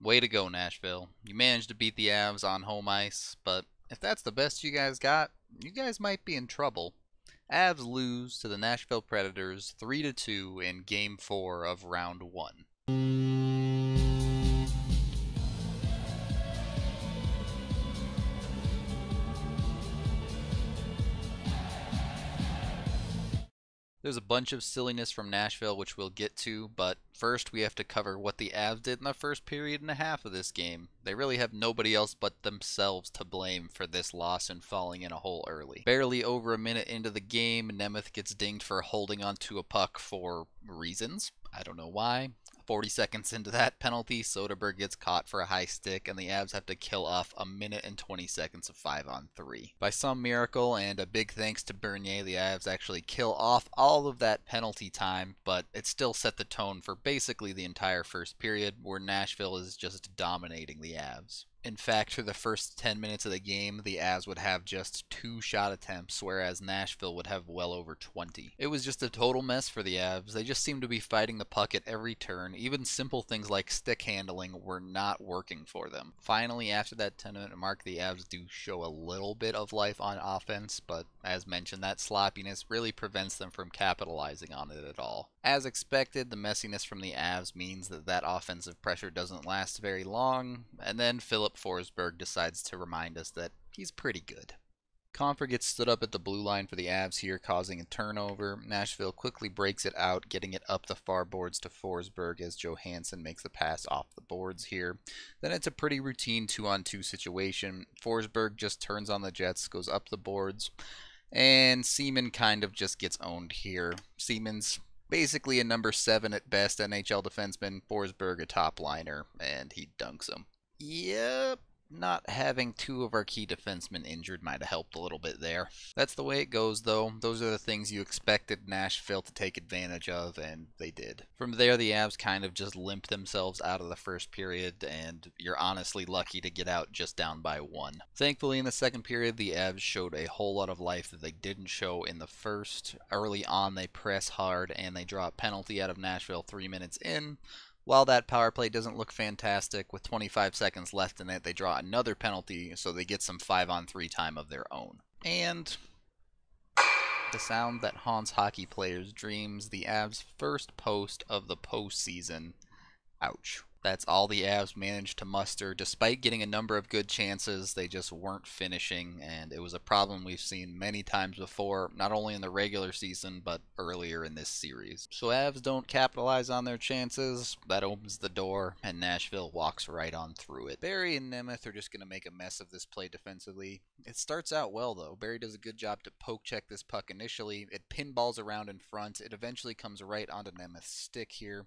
Way to go, Nashville. You managed to beat the Avs on home ice, but if that's the best you guys got, you guys might be in trouble. Avs lose to the Nashville Predators 3-2 in Game 4 of Round 1. There's a bunch of silliness from Nashville which we'll get to, but first we have to cover what the Avs did in the first period and a half of this game. They really have nobody else but themselves to blame for this loss and falling in a hole early. Barely over a minute into the game, Nemeth gets dinged for holding onto a puck for reasons. I don't know why. 40 seconds into that penalty, Soderberg gets caught for a high stick, and the Avs have to kill off a minute and 20 seconds of 5-on-3. By some miracle, and a big thanks to Bernier, the Avs actually kill off all of that penalty time, but it still set the tone for basically the entire first period, where Nashville is just dominating the Avs. In fact, for the first 10 minutes of the game, the Avs would have just 2 shot attempts, whereas Nashville would have well over 20. It was just a total mess for the Avs. They just seemed to be fighting the puck at every turn. Even simple things like stick handling were not working for them. Finally, after that 10-minute mark, the Avs do show a little bit of life on offense, but as mentioned, that sloppiness really prevents them from capitalizing on it at all. As expected, the messiness from the Avs means that offensive pressure doesn't last very long, and then Philip Forsberg decides to remind us that he's pretty good. Compher gets stood up at the blue line for the Avs here, causing a turnover. Nashville quickly breaks it out, getting it up the far boards to Forsberg as Johansson makes the pass off the boards here. Then it's a pretty routine 2-on-2 situation. Forsberg just turns on the Jets, goes up the boards, and Seaman kind of just gets owned here. Seaman's basically a number 7 at best NHL defenseman, Forsberg a top liner, and he dunks him. Yep, not having 2 of our key defensemen injured might have helped a little bit there. That's the way it goes, though. Those are the things you expected Nashville to take advantage of, and they did. From there, the Avs kind of just limped themselves out of the first period, and you're honestly lucky to get out just down by 1. Thankfully, in the second period, the Avs showed a whole lot of life that they didn't show in the first. Early on, they press hard, and they draw a penalty out of Nashville 3 minutes in. While that power play doesn't look fantastic, with 25 seconds left in it, they draw another penalty, so they get some 5-on-3 time of their own. And the sound that haunts hockey players' dreams, the Avs' first post of the postseason. Ouch. That's all the Avs managed to muster. Despite getting a number of good chances, they just weren't finishing, and it was a problem we've seen many times before, not only in the regular season, but earlier in this series. So Avs don't capitalize on their chances, that opens the door, and Nashville walks right on through it. Barrie and Nemeth are just going to make a mess of this play defensively. It starts out well, though. Barrie does a good job to poke check this puck initially. It pinballs around in front. It eventually comes right onto Nemeth's stick here.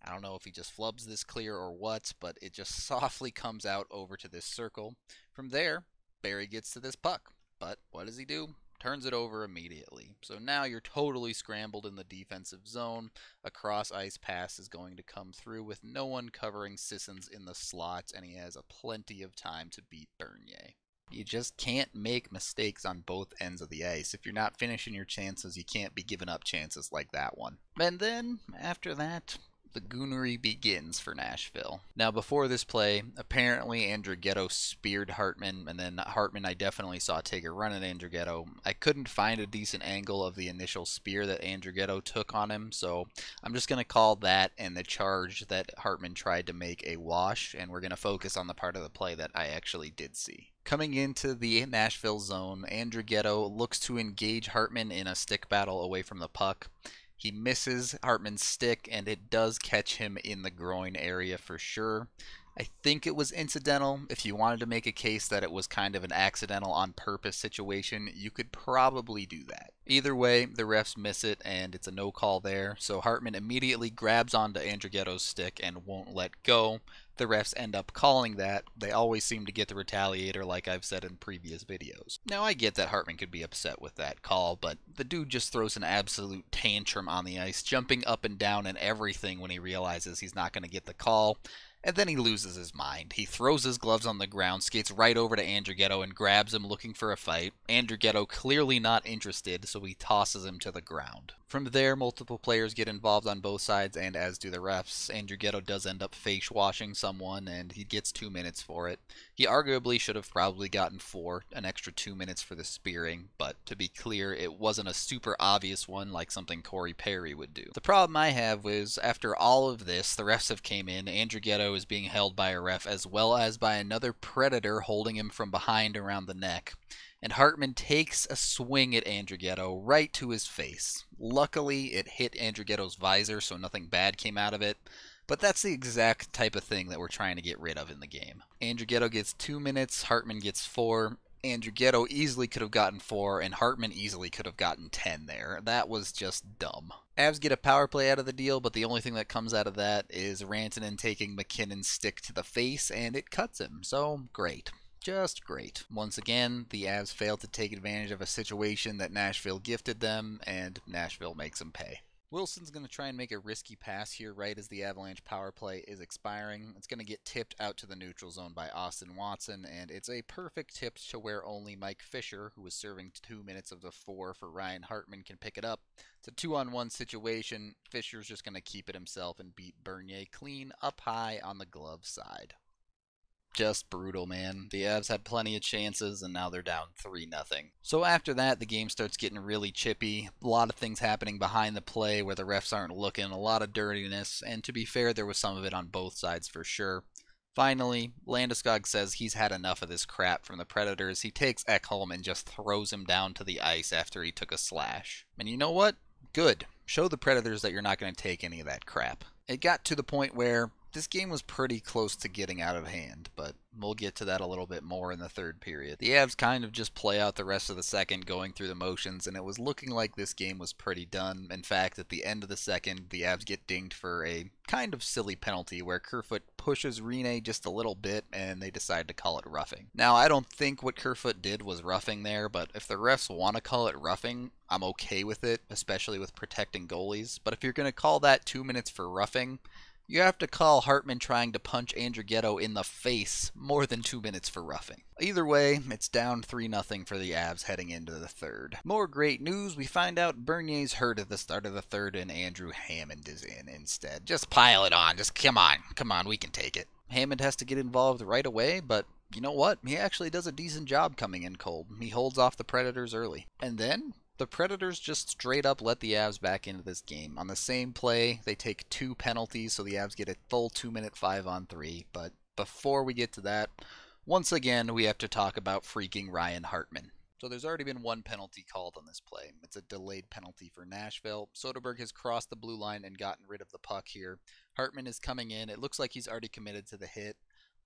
I don't know if he just flubs this clear or what, but it just softly comes out over to this circle. From there, Barrie gets to this puck. But what does he do? Turns it over immediately. So now you're totally scrambled in the defensive zone. A cross-ice pass is going to come through with no one covering Sissons in the slot, and he has plenty of time to beat Bernier. You just can't make mistakes on both ends of the ice. If you're not finishing your chances, you can't be giving up chances like that one. And then, after that, the goonery begins for Nashville. Now, before this play, apparently Andrighetto speared Hartman, and then Hartman I definitely saw take a run at Andrighetto. I couldn't find a decent angle of the initial spear that Andrighetto took on him, so I'm just going to call that and the charge that Hartman tried to make a wash, and we're going to focus on the part of the play that I actually did see. Coming into the Nashville zone, Andrighetto looks to engage Hartman in a stick battle away from the puck. He misses Hartman's stick, and it does catch him in the groin area for sure. I think it was incidental. If you wanted to make a case that it was kind of an accidental on-purpose situation, you could probably do that. Either way, the refs miss it, and it's a no call there, so Hartman immediately grabs onto Andrighetto's stick and won't let go. The refs end up calling that. They always seem to get the retaliator, like I've said in previous videos. Now, I get that Hartman could be upset with that call, but the dude just throws an absolute tantrum on the ice, jumping up and down and everything when he realizes he's not going to get the call. And then he loses his mind. He throws his gloves on the ground, skates right over to Andrighetto and grabs him looking for a fight. Andrighetto clearly not interested, so he tosses him to the ground. From there, multiple players get involved on both sides, and as do the refs. Andrighetto does end up face washing someone, and he gets 2 minutes for it. He arguably should have probably gotten 4, an extra 2 minutes for the spearing, but to be clear, it wasn't a super obvious one like something Corey Perry would do. The problem I have was, after all of this, the refs have came in, Andrighetto is being held by a ref as well as by another Predator holding him from behind around the neck. And Hartman takes a swing at Andrighetto right to his face. Luckily, it hit Andrighetto's visor, so nothing bad came out of it. But that's the exact type of thing that we're trying to get rid of in the game. Andrighetto gets 2 minutes, Hartman gets 4. Andrighetto easily could have gotten 4, and Hartman easily could have gotten 10 there. That was just dumb. Avs get a power play out of the deal, but the only thing that comes out of that is Rantanen taking McKinnon's stick to the face, and it cuts him. So, great. Just great. Once again, the Avs failed to take advantage of a situation that Nashville gifted them, and Nashville makes them pay. Wilson's going to try and make a risky pass here right as the Avalanche power play is expiring. It's going to get tipped out to the neutral zone by Austin Watson, and it's a perfect tip to where only Mike Fisher, who was serving 2 minutes of the 4 for Ryan Hartman, can pick it up. It's a 2-on-1 situation. Fisher's just going to keep it himself and beat Bernier clean up high on the glove side. Just brutal, man. The Avs had plenty of chances, and now they're down 3-0. So after that, the game starts getting really chippy. A lot of things happening behind the play where the refs aren't looking, a lot of dirtiness, and to be fair, there was some of it on both sides for sure. Finally, Landeskog says he's had enough of this crap from the Predators. He takes Ekholm and just throws him down to the ice after he took a slash. And you know what? Good. Show the Predators that you're not going to take any of that crap. It got to the point where this game was pretty close to getting out of hand, but we'll get to that a little bit more in the third period. The Avs kind of just play out the rest of the second, going through the motions, and it was looking like this game was pretty done. In fact, at the end of the second, the Avs get dinged for a kind of silly penalty where Kerfoot pushes Rinne just a little bit, and they decide to call it roughing. Now, I don't think what Kerfoot did was roughing there, but if the refs want to call it roughing, I'm okay with it, especially with protecting goalies. But if you're going to call that 2 minutes for roughing, you have to call Hartman trying to punch Andrighetto in the face more than 2 minutes for roughing. Either way, it's down 3-0 for the Avs heading into the third. More great news, we find out Bernier's hurt at the start of the third and Andrew Hammond is in instead. Just pile it on, just come on, we can take it. Hammond has to get involved right away, but you know what? He actually does a decent job coming in cold. He holds off the Predators early. And then the Predators just straight up let the Avs back into this game. On the same play, they take 2 penalties, so the Avs get a full 2-minute 5-on-3. But before we get to that, once again, we have to talk about freaking Ryan Hartman. So there's already been 1 penalty called on this play. It's a delayed penalty for Nashville. Soderberg has crossed the blue line and gotten rid of the puck here. Hartman is coming in. It looks like he's already committed to the hit.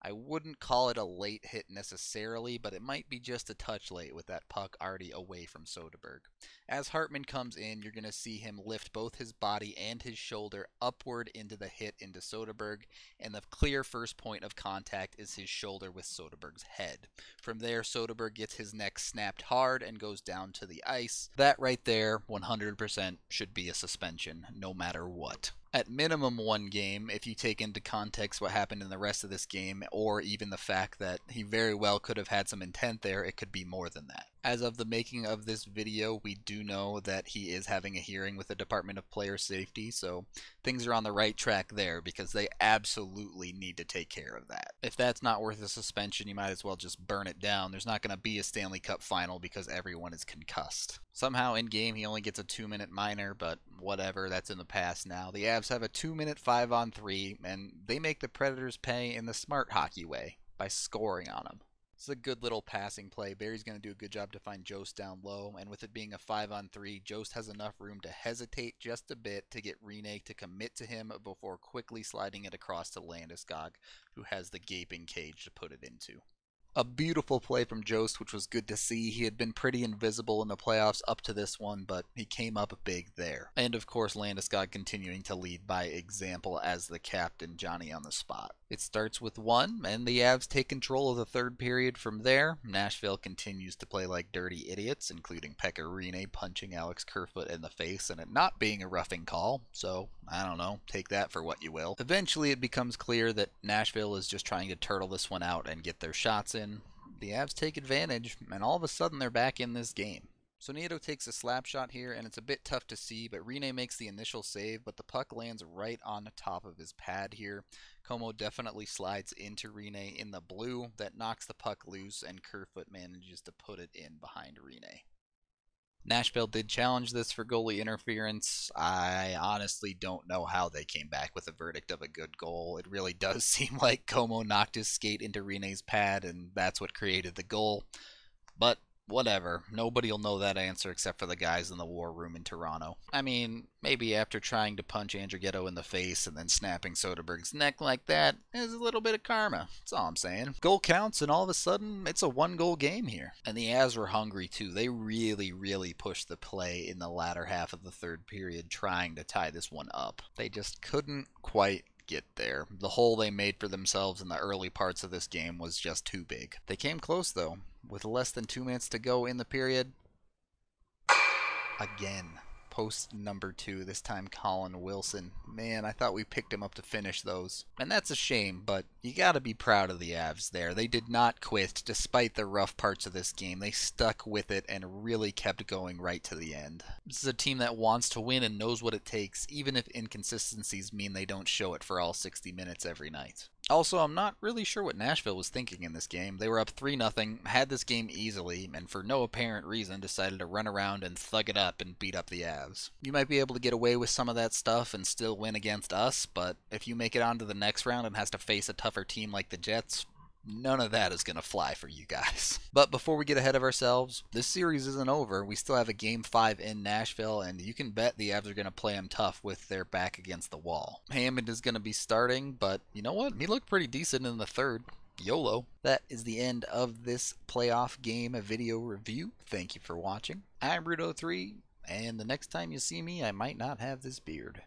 I wouldn't call it a late hit necessarily, but it might be just a touch late with that puck already away from Soderberg. As Hartman comes in, you're going to see him lift both his body and his shoulder upward into the hit into Soderberg, and the clear first point of contact is his shoulder with Soderberg's head. From there, Soderberg gets his neck snapped hard and goes down to the ice. That right there, 100% should be a suspension, no matter what. At minimum 1 game, if you take into context what happened in the rest of this game, or even the fact that he very well could have had some intent there, it could be more than that. As of the making of this video, we do know that he is having a hearing with the Department of Player Safety, so things are on the right track there because they absolutely need to take care of that. If that's not worth a suspension, you might as well just burn it down. There's not going to be a Stanley Cup final because everyone is concussed. Somehow in game he only gets a 2-minute minor, but whatever, that's in the past now. The Avs have a 2-minute 5-on-3, and they make the Predators pay in the smart hockey way by scoring on them. It's a good little passing play. Barry's going to do a good job to find Jost down low, and with it being a 5-on-3, Jost has enough room to hesitate just a bit to get Rinne to commit to him before quickly sliding it across to Landeskog, who has the gaping cage to put it into. A beautiful play from Jost, which was good to see. He had been pretty invisible in the playoffs up to this one, but he came up big there. And of course, Landeskog continuing to lead by example as the captain, Johnny on the spot. It starts with 1, and the Avs take control of the third period from there. Nashville continues to play like dirty idiots, including Pekka Rinne punching Alex Kerfoot in the face and it not being a roughing call, so I don't know, take that for what you will. Eventually it becomes clear that Nashville is just trying to turtle this one out and get their shots in. The Avs take advantage, and all of a sudden they're back in this game. So Nieto takes a slap shot here, and it's a bit tough to see, but Rinne makes the initial save, but the puck lands right on the top of his pad here. Como definitely slides into Rinne in the blue. That knocks the puck loose, and Kerfoot manages to put it in behind Rinne. Nashville did challenge this for goalie interference. I honestly don't know how they came back with a verdict of a good goal. It really does seem like Como knocked his skate into Rinne's pad, and that's what created the goal. But whatever. Nobody will know that answer except for the guys in the war room in Toronto. I mean, maybe after trying to punch Andrighetto in the face and then snapping Soderberg's neck like that is a little bit of karma. That's all I'm saying. Goal counts, and all of a sudden, it's a one-goal game here. And the Avs were hungry, too. They really pushed the play in the latter half of the third period, trying to tie this one up. They just couldn't quite get there. The hole they made for themselves in the early parts of this game was just too big. They came close, though. With less than 2 minutes to go in the period, again, post number 2, this time Colin Wilson. Man, I thought we picked him up to finish those. And that's a shame, but you gotta be proud of the Avs there. They did not quit despite the rough parts of this game. They stuck with it and really kept going right to the end. This is a team that wants to win and knows what it takes, even if inconsistencies mean they don't show it for all 60 minutes every night. Also, I'm not really sure what Nashville was thinking in this game. They were up 3-0, had this game easily, and for no apparent reason decided to run around and thug it up and beat up the Avs. You might be able to get away with some of that stuff and still win against us, but if you make it on to the next round and has to face a tougher team like the Jets, none of that is going to fly for you guys. But before we get ahead of ourselves, this series isn't over. We still have a Game 5 in Nashville, and you can bet the Avs are going to play them tough with their back against the wall. Hammond is going to be starting, but you know what? He looked pretty decent in the third. YOLO. That is the end of this playoff game video review. Thank you for watching. I'm Rudo3, and the next time you see me, I might not have this beard.